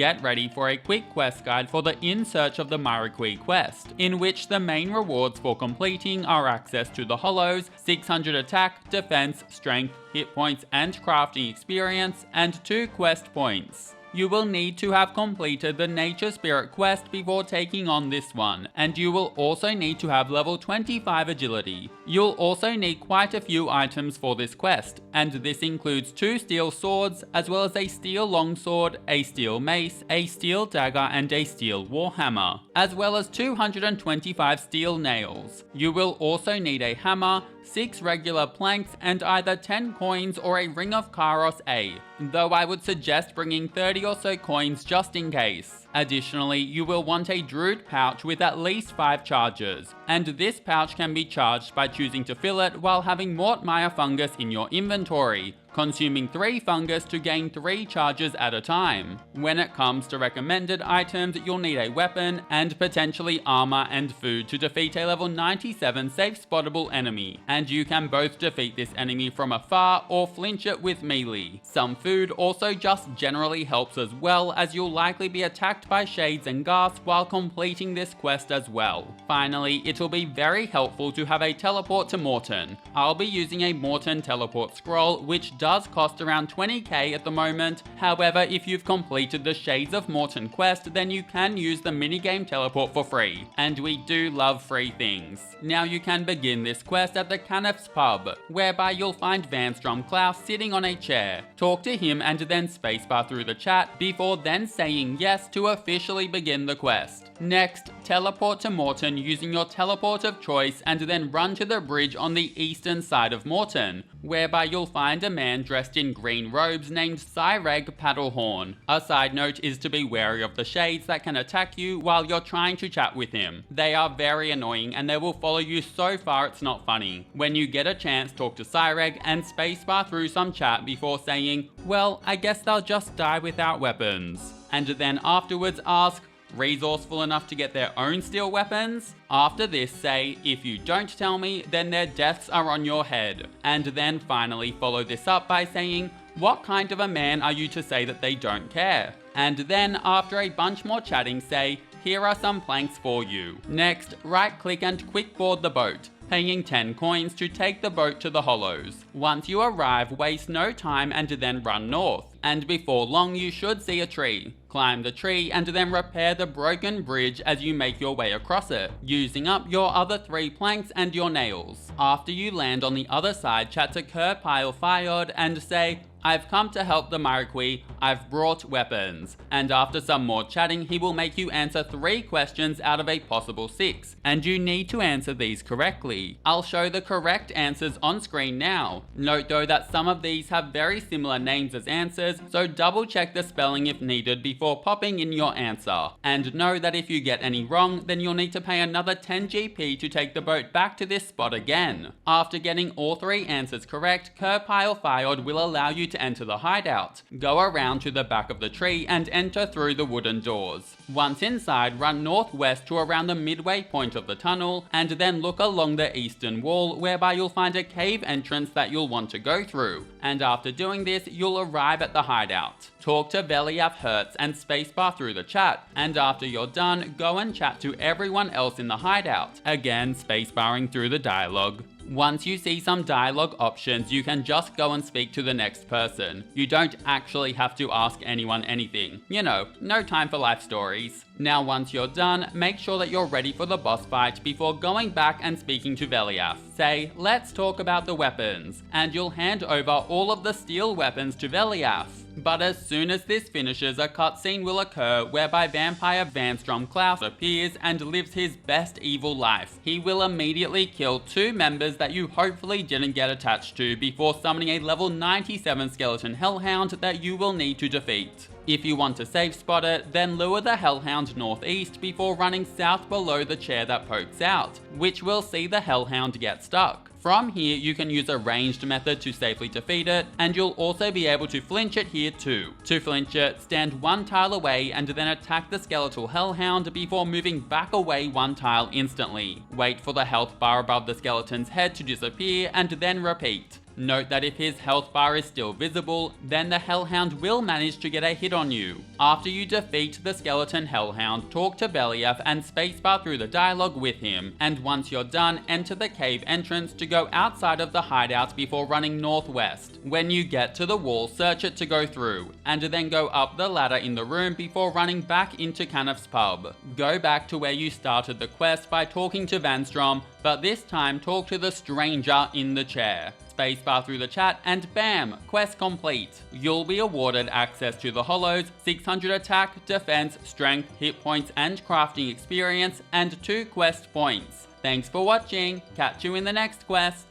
get ready for a quick quest guide for the In Search of the Myreque quest, in which the main rewards for completing are access to the Hollows, 600 attack, defense, strength, hit points and crafting experience, and 2 quest points. You will need to have completed the Nature Spirit quest before taking on this one, and you will also need to have level 25 agility. You'll also need quite a few items for this quest, and this includes 2 steel swords, as well as a steel longsword, a steel mace, a steel dagger and a steel warhammer, as well as 225 steel nails. You will also need a hammer, 6 regular planks and either 10 coins or a ring of Charos A, though I would suggest bringing 30 or so coins just in case. Additionally, you will want a Druid pouch with at least 5 charges, and this pouch can be charged by choosing to fill it while having Mortmire fungus in your inventory, consuming 3 fungus to gain 3 charges at a time. When it comes to recommended items, you'll need a weapon and potentially armor and food to defeat a level 97 safe spottable enemy, and you can both defeat this enemy from afar or flinch it with melee. Some food also just generally helps as well, as you'll likely be attacked by shades and ghast while completing this quest as well. Finally, it'll be very helpful to have a teleport to Morton. I'll be using a Morton teleport scroll, which does cost around 20k at the moment. However, if you've completed the Shades of Morton quest, then you can use the minigame teleport for free, and we do love free things. Now you can begin this quest at the Canif's pub, whereby you'll find Vanstrom Klaus sitting on a chair. Talk to him and then spacebar through the chat before then saying yes to officially begin the quest. Next, teleport to Morton using your teleport of choice and then run to the bridge on the eastern side of Morton, whereby you'll find a man dressed in green robes named Myreque Paddlehorn. A side note is to be wary of the shades that can attack you while you're trying to chat with him. They are very annoying and they will follow you so far it's not funny. When you get a chance, talk to Myreque and spacebar through some chat before saying, well, I guess they'll just die without weapons. And then afterwards ask, resourceful enough to get their own steel weapons? After this, say, if you don't tell me, then their deaths are on your head. And then finally follow this up by saying, what kind of a man are you to say that they don't care? And then after a bunch more chatting, say, here are some planks for you. Next, right click and quick board the boat, paying 10 coins to take the boat to the Hollows. Once you arrive, waste no time and then run north. And before long you should see a tree. Climb the tree and then repair the broken bridge as you make your way across it, using up your other 3 planks and your nails. After you land on the other side, chat to Pile Fired and say, I've come to help the Myreque, I've brought weapons. And after some more chatting, he will make you answer 3 questions out of a possible 6, and you need to answer these correctly. I'll show the correct answers on screen now. Note though that some of these have very similar names as answers, so double check the spelling if needed before popping in your answer. And know that if you get any wrong, then you'll need to pay another 10 GP to take the boat back to this spot again. After getting all 3 answers correct, Pile Fired will allow you to enter the hideout. Go around to the back of the tree and enter through the wooden doors. Once inside, run northwest to around the midway point of the tunnel, and then look along the eastern wall, whereby you'll find a cave entrance that you'll want to go through. And after doing this, you'll arrive at the hideout. Talk to Veliath Hertz and spacebar through the chat, and after you're done, go and chat to everyone else in the hideout. Again, spacebarring through the dialogue. Once you see some dialogue options, you can just go and speak to the next person. You don't actually have to ask anyone anything. You know, no time for life stories. Now once you're done, make sure that you're ready for the boss fight before going back and speaking to Veliath. Say, let's talk about the weapons, and you'll hand over all of the steel weapons to Veliath. But as soon as this finishes, a cutscene will occur whereby vampire Vanstrom Klaus appears and lives his best evil life. He will immediately kill 2 members that you hopefully didn't get attached to before summoning a level 97 skeleton hellhound that you will need to defeat. If you want to safe spot it, then lure the hellhound northeast before running south below the chair that pokes out, which will see the hellhound get stuck. From here, you can use a ranged method to safely defeat it, and you'll also be able to flinch it here too. To flinch it, stand 1 tile away and then attack the skeletal hellhound before moving back away 1 tile instantly. Wait for the health bar above the skeleton's head to disappear and then repeat. Note that if his health bar is still visible, then the Hellhound will manage to get a hit on you. After you defeat the skeleton Hellhound, talk to Believ and spacebar through the dialogue with him, and once you're done, enter the cave entrance to go outside of the hideout before running northwest. When you get to the wall, search it to go through, and then go up the ladder in the room before running back into Caniff's pub. Go back to where you started the quest by talking to Vanstrom, but this time talk to the stranger in the chair. Spacebar through the chat and bam, quest complete. You'll be awarded access to the Hollows, 600 attack, defense, strength, hit points and crafting experience, and 2 quest points. Thanks for watching, catch you in the next quest.